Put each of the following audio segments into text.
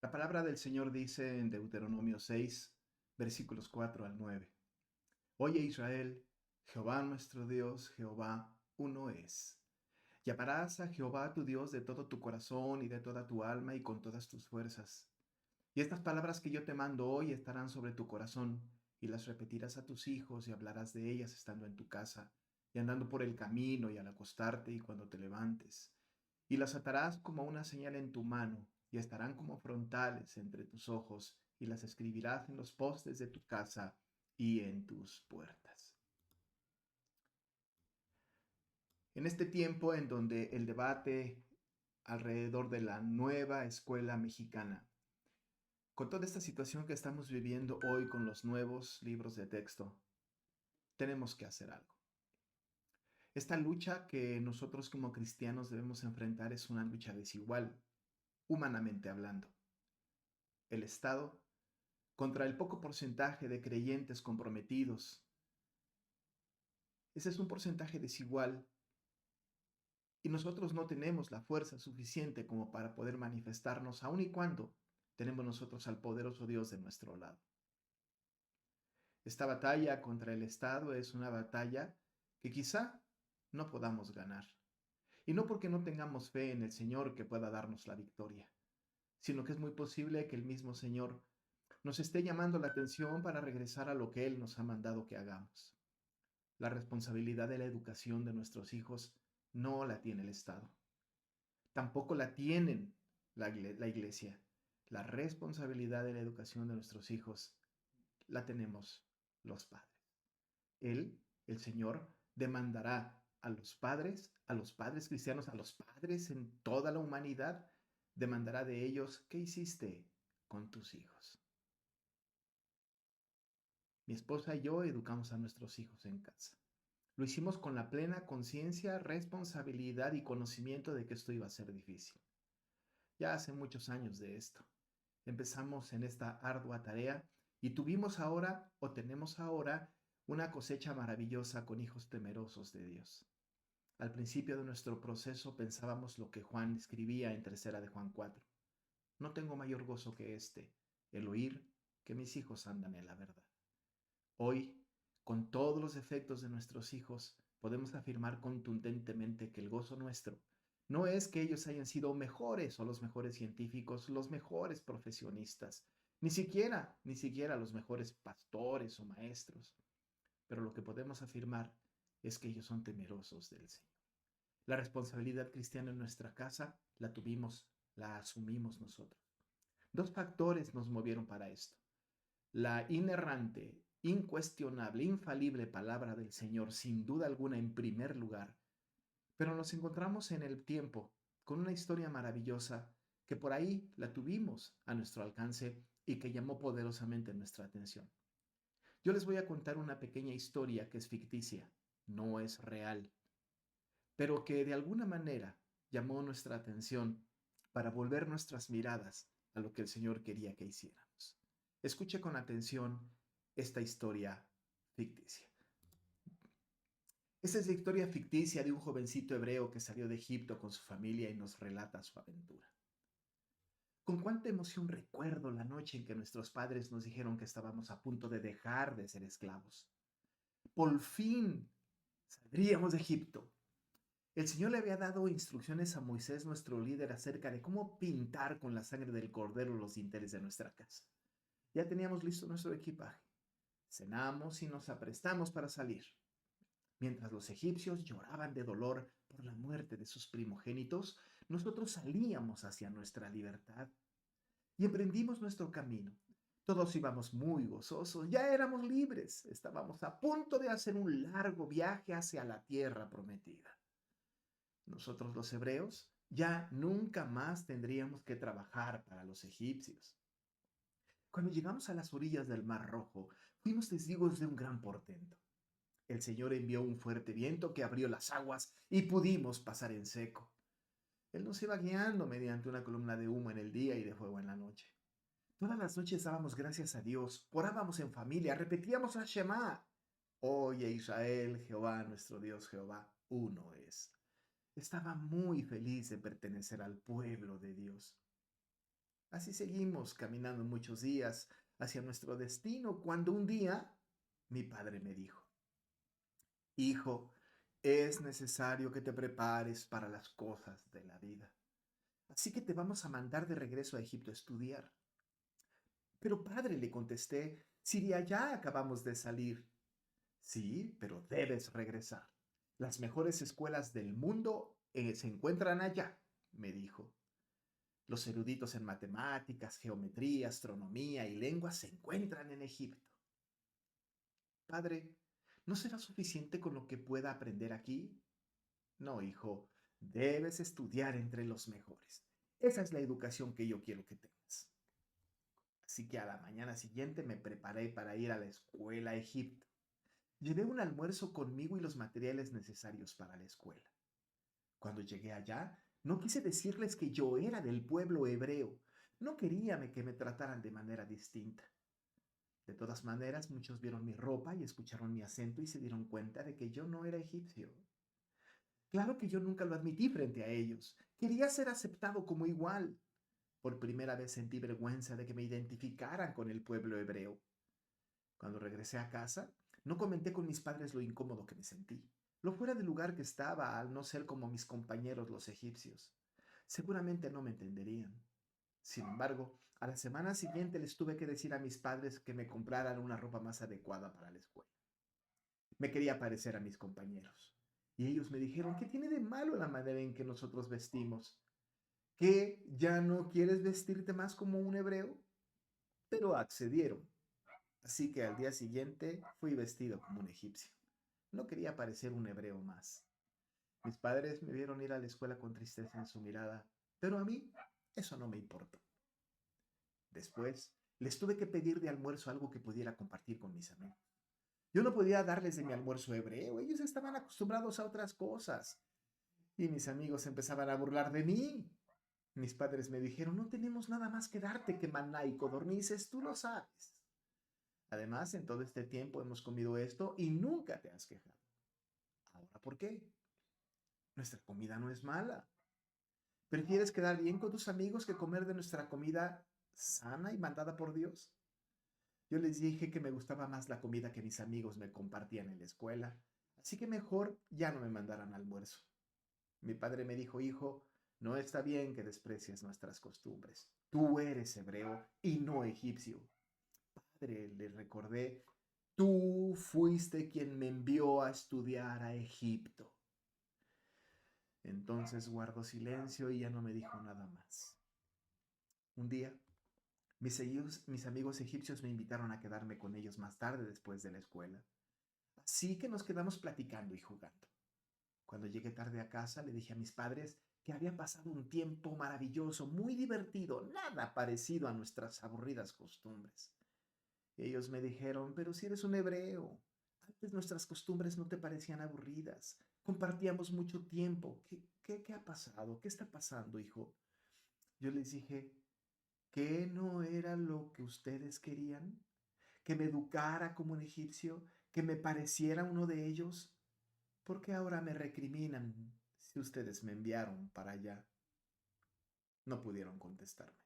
La palabra del Señor dice en Deuteronomio 6, versículos 4 al 9. Oye Israel, Jehová nuestro Dios, Jehová uno es. Y amarás a Jehová tu Dios de todo tu corazón y de toda tu alma y con todas tus fuerzas. Y estas palabras que yo te mando hoy estarán sobre tu corazón, y las repetirás a tus hijos y hablarás de ellas estando en tu casa, y andando por el camino y al acostarte y cuando te levantes. Y las atarás como una señal en tu mano, y estarán como frontales entre tus ojos, y las escribirás en los postes de tu casa y en tus puertas. En este tiempo en donde el debate alrededor de la nueva escuela mexicana, con toda esta situación que estamos viviendo hoy con los nuevos libros de texto, tenemos que hacer algo. Esta lucha que nosotros como cristianos debemos enfrentar es una lucha desigual, humanamente hablando. El Estado contra el poco porcentaje de creyentes comprometidos. Ese es un porcentaje desigual y nosotros no tenemos la fuerza suficiente como para poder manifestarnos, aun y cuando tenemos nosotros al poderoso Dios de nuestro lado. Esta batalla contra el Estado es una batalla que quizá no podamos ganar. Y no porque no tengamos fe en el Señor que pueda darnos la victoria, sino que es muy posible que el mismo Señor nos esté llamando la atención para regresar a lo que Él nos ha mandado que hagamos. La responsabilidad de la educación de nuestros hijos no la tiene el Estado. Tampoco la tienen la iglesia. La responsabilidad de la educación de nuestros hijos la tenemos los padres. Él, el Señor, demandará a los padres cristianos, a los padres en toda la humanidad, demandará de ellos, ¿qué hiciste con tus hijos? Mi esposa y yo educamos a nuestros hijos en casa. Lo hicimos con la plena conciencia, responsabilidad y conocimiento de que esto iba a ser difícil. Ya hace muchos años de esto. Empezamos en esta ardua tarea y tuvimos ahora o tenemos ahora una cosecha maravillosa con hijos temerosos de Dios. Al principio de nuestro proceso pensábamos lo que Juan escribía en tercera de Juan 4. No tengo mayor gozo que este, el oír que mis hijos andan en la verdad. Hoy, con todos los defectos de nuestros hijos, podemos afirmar contundentemente que el gozo nuestro no es que ellos hayan sido mejores o los mejores científicos, los mejores profesionistas, ni siquiera los mejores pastores o maestros, pero lo que podemos afirmar es que ellos son temerosos del Señor. La responsabilidad cristiana en nuestra casa la asumimos nosotros. Dos factores nos movieron para esto: la inerrante, incuestionable, infalible palabra del Señor, sin duda alguna en primer lugar, pero nos encontramos en el tiempo con una historia maravillosa que por ahí la tuvimos a nuestro alcance y que llamó poderosamente nuestra atención. Yo les voy a contar una pequeña historia que es ficticia, no es real, pero que de alguna manera llamó nuestra atención para volver nuestras miradas a lo que el Señor quería que hiciéramos. Escuche con atención esta historia ficticia. Esta es la historia ficticia de un jovencito hebreo que salió de Egipto con su familia y nos relata su aventura. Con cuánta emoción recuerdo la noche en que nuestros padres nos dijeron que estábamos a punto de dejar de ser esclavos. Por fin saldríamos de Egipto. El Señor le había dado instrucciones a Moisés, nuestro líder, acerca de cómo pintar con la sangre del cordero los dinteles de nuestra casa. Ya teníamos listo nuestro equipaje. Cenamos y nos aprestamos para salir. Mientras los egipcios lloraban de dolor por la muerte de sus primogénitos, nosotros salíamos hacia nuestra libertad y emprendimos nuestro camino. Todos íbamos muy gozosos, ya éramos libres, estábamos a punto de hacer un largo viaje hacia la tierra prometida. Nosotros los hebreos ya nunca más tendríamos que trabajar para los egipcios. Cuando llegamos a las orillas del Mar Rojo, fuimos testigos de un gran portento. El Señor envió un fuerte viento que abrió las aguas y pudimos pasar en seco. Él nos iba guiando mediante una columna de humo en el día y de fuego en la noche. Todas las noches dábamos gracias a Dios, orábamos en familia, repetíamos la Shema. Oye Israel, Jehová nuestro Dios, Jehová, uno es. Estaba muy feliz de pertenecer al pueblo de Dios. Así seguimos caminando muchos días hacia nuestro destino, cuando un día mi padre me dijo: hijo, es necesario que te prepares para las cosas de la vida. Así que te vamos a mandar de regreso a Egipto a estudiar. Pero padre, le contesté, si de allá acabamos de salir. Sí, pero debes regresar. Las mejores escuelas del mundo se encuentran allá, me dijo. Los eruditos en matemáticas, geometría, astronomía y lenguas se encuentran en Egipto. Padre, ¿no será suficiente con lo que pueda aprender aquí? No, hijo, debes estudiar entre los mejores. Esa es la educación que yo quiero que tengas. Así que a la mañana siguiente me preparé para ir a la escuela a Egipto. Llevé un almuerzo conmigo y los materiales necesarios para la escuela. Cuando llegué allá, no quise decirles que yo era del pueblo hebreo. No quería que me trataran de manera distinta. De todas maneras, muchos vieron mi ropa y escucharon mi acento y se dieron cuenta de que yo no era egipcio. Claro que yo nunca lo admití frente a ellos. Quería ser aceptado como igual. Por primera vez sentí vergüenza de que me identificaran con el pueblo hebreo. Cuando regresé a casa, no comenté con mis padres lo incómodo que me sentí, lo fuera de lugar que estaba al no ser como mis compañeros los egipcios. Seguramente no me entenderían. Sin embargo, a la semana siguiente les tuve que decir a mis padres que me compraran una ropa más adecuada para la escuela. Me quería parecer a mis compañeros. Y ellos me dijeron, ¿qué tiene de malo la manera en que nosotros vestimos? ¿Que ya no quieres vestirte más como un hebreo? Pero accedieron. Así que al día siguiente fui vestido como un egipcio. No quería parecer un hebreo más. Mis padres me vieron ir a la escuela con tristeza en su mirada, pero a mí eso no me importó. Después, les tuve que pedir de almuerzo algo que pudiera compartir con mis amigos. Yo no podía darles de mi almuerzo hebreo, ellos estaban acostumbrados a otras cosas. Y mis amigos empezaban a burlar de mí. Mis padres me dijeron, no tenemos nada más que darte que maná y codornices, tú lo sabes. Además, en todo este tiempo hemos comido esto y nunca te has quejado. Ahora, ¿por qué? Nuestra comida no es mala. ¿Prefieres quedar bien con tus amigos que comer de nuestra comida sana y mandada por Dios? Yo les dije que me gustaba más la comida que mis amigos me compartían en la escuela, así que mejor ya no me mandaran almuerzo. Mi padre me dijo, hijo, no está bien que desprecies nuestras costumbres. Tú eres hebreo y no egipcio. Padre, le recordé, tú fuiste quien me envió a estudiar a Egipto. Entonces guardó silencio y ya no me dijo nada más. Un día, mis amigos egipcios me invitaron a quedarme con ellos más tarde después de la escuela. Así que nos quedamos platicando y jugando. Cuando llegué tarde a casa, le dije a mis padres que había pasado un tiempo maravilloso, muy divertido, nada parecido a nuestras aburridas costumbres. Ellos me dijeron, pero si eres un hebreo, antes nuestras costumbres no te parecían aburridas, compartíamos mucho tiempo. ¿Qué ha pasado? ¿Qué está pasando, hijo? Yo les dije, ¿qué no era lo que ustedes querían? ¿Que me educara como un egipcio? ¿Que me pareciera uno de ellos? ¿Por qué ahora me recriminan si ustedes me enviaron para allá? No pudieron contestarme.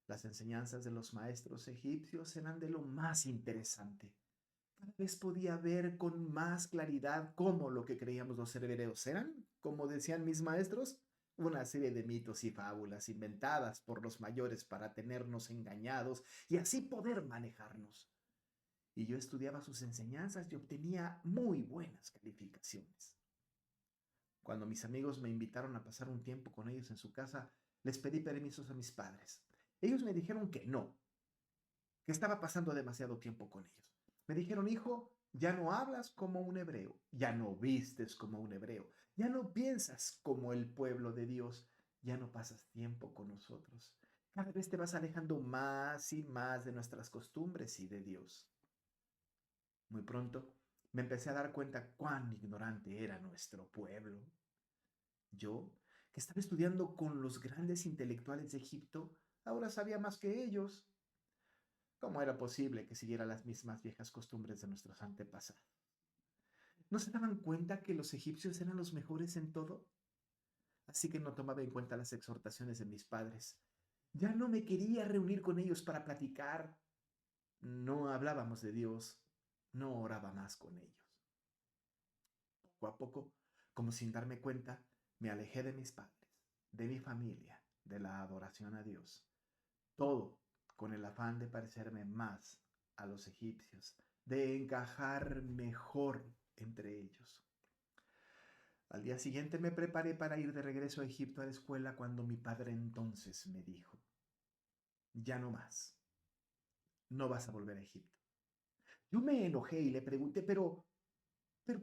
Las enseñanzas de los maestros egipcios eran de lo más interesante. Cada vez podía ver con más claridad cómo lo que creíamos los hebreos eran, como decían mis maestros, una serie de mitos y fábulas inventadas por los mayores para tenernos engañados y así poder manejarnos. Y yo estudiaba sus enseñanzas y obtenía muy buenas calificaciones. Cuando mis amigos me invitaron a pasar un tiempo con ellos en su casa, les pedí permisos a mis padres. Ellos me dijeron que no, que estaba pasando demasiado tiempo con ellos. Me dijeron, hijo, ya no hablas como un hebreo, ya no vistes como un hebreo, ya no piensas como el pueblo de Dios, ya no pasas tiempo con nosotros. Cada vez te vas alejando más y más de nuestras costumbres y de Dios. Muy pronto me empecé a dar cuenta cuán ignorante era nuestro pueblo. Yo, que estaba estudiando con los grandes intelectuales de Egipto, ahora sabía más que ellos. ¿Cómo era posible que siguiera las mismas viejas costumbres de nuestros antepasados? ¿No se daban cuenta que los egipcios eran los mejores en todo? Así que no tomaba en cuenta las exhortaciones de mis padres. Ya no me quería reunir con ellos para platicar. No hablábamos de Dios. No oraba más con ellos. Poco a poco, como sin darme cuenta, me alejé de mis padres, de mi familia, de la adoración a Dios. Todo con el afán de parecerme más a los egipcios, de encajar mejor entre ellos. Al día siguiente me preparé para ir de regreso a Egipto a la escuela cuando mi padre entonces me dijo, ya no más, no vas a volver a Egipto. Yo me enojé y le pregunté, pero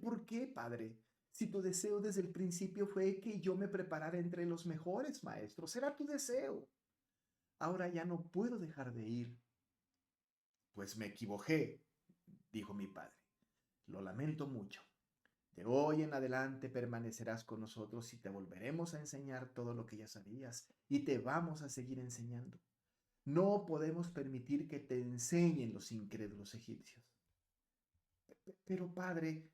¿por qué, padre? Si tu deseo desde el principio fue que yo me preparara entre los mejores maestros, era tu deseo. Ahora ya no puedo dejar de ir. Pues me equivoqué, dijo mi padre. Lo lamento mucho. De hoy en adelante permanecerás con nosotros y te volveremos a enseñar todo lo que ya sabías y te vamos a seguir enseñando. No podemos permitir que te enseñen los incrédulos egipcios. Pero padre,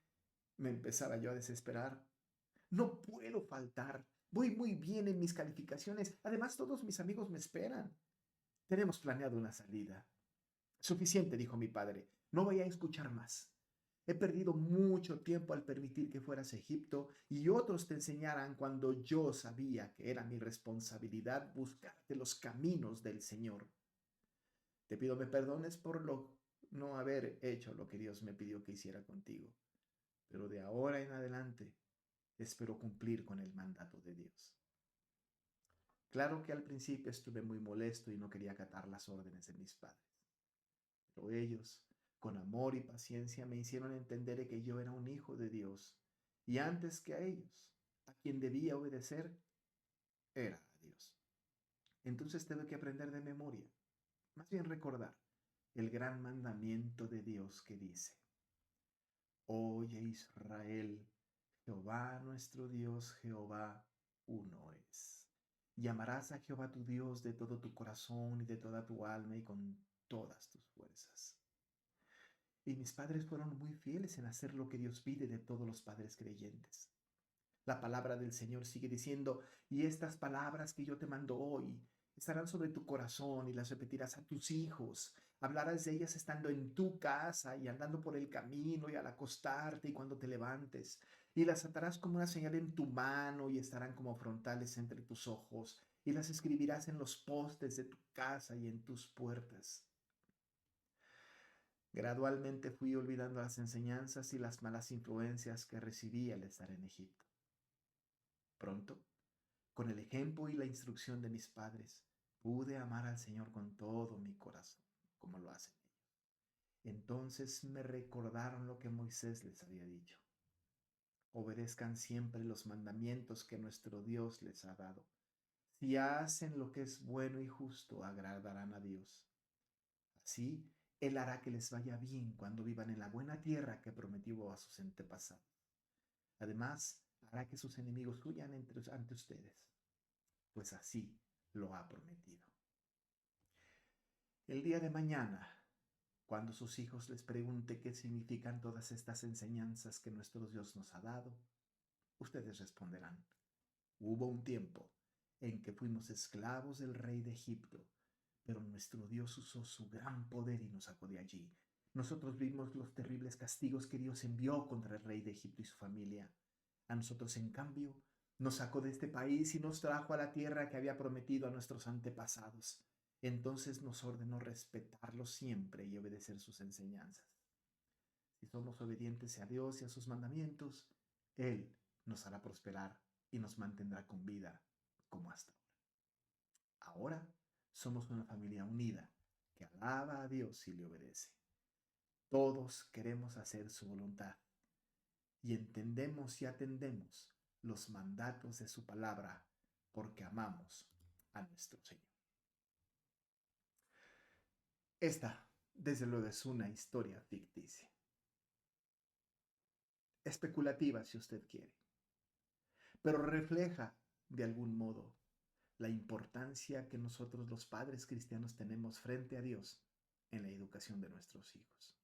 me empezaba yo a desesperar. No puedo faltar. Voy muy bien en mis calificaciones. Además, todos mis amigos me esperan. Tenemos planeado una salida. Suficiente, dijo mi padre. No voy a escuchar más. He perdido mucho tiempo al permitir que fueras a Egipto y otros te enseñaran cuando yo sabía que era mi responsabilidad buscarte los caminos del Señor. Te pido me perdones por no haber hecho lo que Dios me pidió que hiciera contigo, pero de ahora en adelante espero cumplir con el mandato de Dios. Claro que al principio estuve muy molesto y no quería acatar las órdenes de mis padres, pero ellos, con amor y paciencia, me hicieron entender que yo era un hijo de Dios y antes que a ellos, a quien debía obedecer era a Dios. Entonces tuve que aprender de memoria, más bien recordar el gran mandamiento de Dios que dice, Oye Israel, Jehová nuestro Dios, Jehová uno es. Y amarás a Jehová tu Dios de todo tu corazón y de toda tu alma y con todas tus fuerzas. Y mis padres fueron muy fieles en hacer lo que Dios pide de todos los padres creyentes. La palabra del Señor sigue diciendo, y estas palabras que yo te mando hoy estarán sobre tu corazón y las repetirás a tus hijos. Hablarás de ellas estando en tu casa y andando por el camino y al acostarte y cuando te levantes. Y las atarás como una señal en tu mano y estarán como frontales entre tus ojos. Y las escribirás en los postes de tu casa y en tus puertas. Gradualmente fui olvidando las enseñanzas y las malas influencias que recibí al estar en Egipto. Pronto, con el ejemplo y la instrucción de mis padres, pude amar al Señor con todo mi corazón, como lo hacen ellos. Entonces me recordaron lo que Moisés les había dicho. Obedezcan siempre los mandamientos que nuestro Dios les ha dado. Si hacen lo que es bueno y justo, agradarán a Dios. Así, Él hará que les vaya bien cuando vivan en la buena tierra que prometió a sus antepasados. Además, hará que sus enemigos huyan ante ustedes, pues así lo ha prometido. El día de mañana, cuando sus hijos les pregunte qué significan todas estas enseñanzas que nuestro Dios nos ha dado, ustedes responderán, hubo un tiempo en que fuimos esclavos del rey de Egipto, pero nuestro Dios usó su gran poder y nos sacó de allí. Nosotros vimos los terribles castigos que Dios envió contra el rey de Egipto y su familia. A nosotros, en cambio, nos sacó de este país y nos trajo a la tierra que había prometido a nuestros antepasados. Entonces nos ordenó respetarlo siempre y obedecer sus enseñanzas. Si somos obedientes a Dios y a sus mandamientos, Él nos hará prosperar y nos mantendrá con vida como hasta ahora. Ahora somos una familia unida que alaba a Dios y le obedece. Todos queremos hacer su voluntad y entendemos y atendemos los mandatos de su palabra porque amamos a nuestro Señor. Esta, desde luego, es una historia ficticia, especulativa si usted quiere, pero refleja de algún modo la importancia que nosotros los padres cristianos tenemos frente a Dios en la educación de nuestros hijos.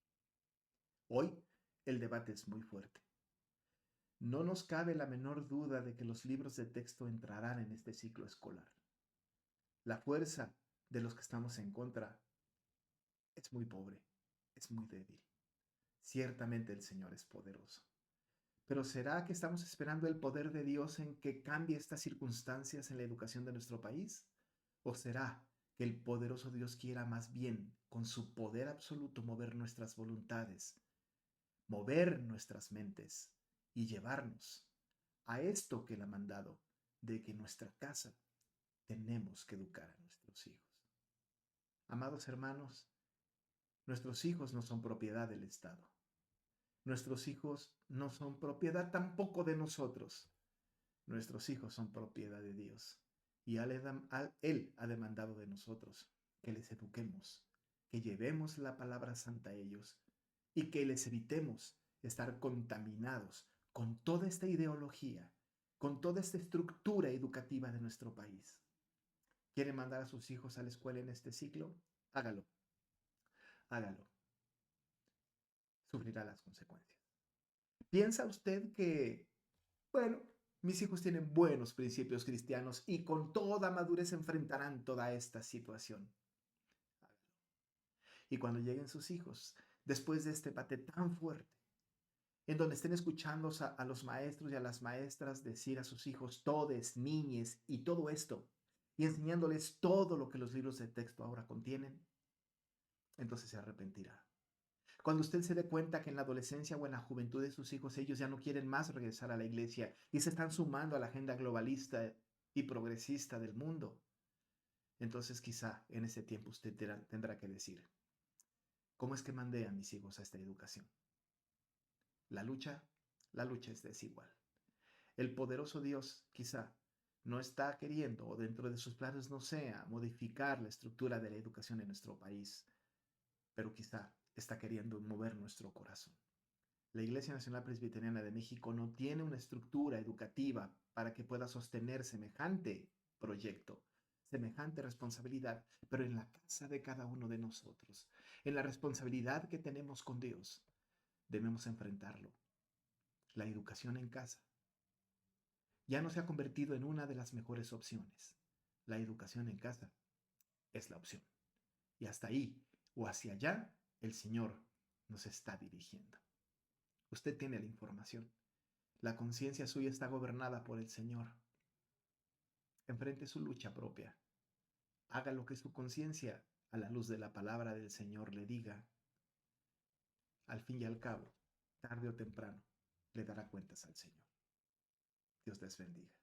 Hoy el debate es muy fuerte. No nos cabe la menor duda de que los libros de texto entrarán en este ciclo escolar. La fuerza de los que estamos en contra es muy pobre, es muy débil. Ciertamente el Señor es poderoso. Pero ¿será que estamos esperando el poder de Dios en que cambie estas circunstancias en la educación de nuestro país? ¿O será que el poderoso Dios quiera más bien, con su poder absoluto, mover nuestras voluntades, mover nuestras mentes y llevarnos a esto que Él ha mandado, de que en nuestra casa tenemos que educar a nuestros hijos? Amados hermanos, nuestros hijos no son propiedad del Estado. Nuestros hijos no son propiedad tampoco de nosotros. Nuestros hijos son propiedad de Dios. Y Él ha demandado de nosotros que les eduquemos, que llevemos la palabra santa a ellos y que les evitemos estar contaminados con toda esta ideología, con toda esta estructura educativa de nuestro país. ¿Quiere mandar a sus hijos a la escuela en este ciclo? Hágalo, hágalo. Sufrirá las consecuencias. ¿Piensa usted que, bueno, mis hijos tienen buenos principios cristianos y con toda madurez enfrentarán toda esta situación? Y cuando lleguen sus hijos, después de este debate tan fuerte, en donde estén escuchando a los maestros y a las maestras decir a sus hijos, todes, niñes y todo esto, y enseñándoles todo lo que los libros de texto ahora contienen, entonces se arrepentirá. Cuando usted se dé cuenta que en la adolescencia o en la juventud de sus hijos ellos ya no quieren más regresar a la iglesia y se están sumando a la agenda globalista y progresista del mundo, entonces quizá en ese tiempo usted tendrá que decir, ¿cómo es que mandé a mis hijos a esta educación? La lucha, la lucha es desigual. El poderoso Dios quizá no está queriendo o dentro de sus planes no sea modificar la estructura de la educación en nuestro país, pero quizá está queriendo mover nuestro corazón. La Iglesia Nacional Presbiteriana de México no tiene una estructura educativa para que pueda sostener semejante proyecto, semejante responsabilidad, pero en la casa de cada uno de nosotros, en la responsabilidad que tenemos con Dios, debemos enfrentarlo. La educación en casa ya no se ha convertido en una de las mejores opciones. La educación en casa es la opción. Y hasta ahí o hacia allá el Señor nos está dirigiendo. Usted tiene la información. La conciencia suya está gobernada por el Señor. Enfrente su lucha propia. Haga lo que su conciencia, a la luz de la palabra del Señor, le diga. Al fin y al cabo, tarde o temprano, le dará cuentas al Señor. Dios les bendiga.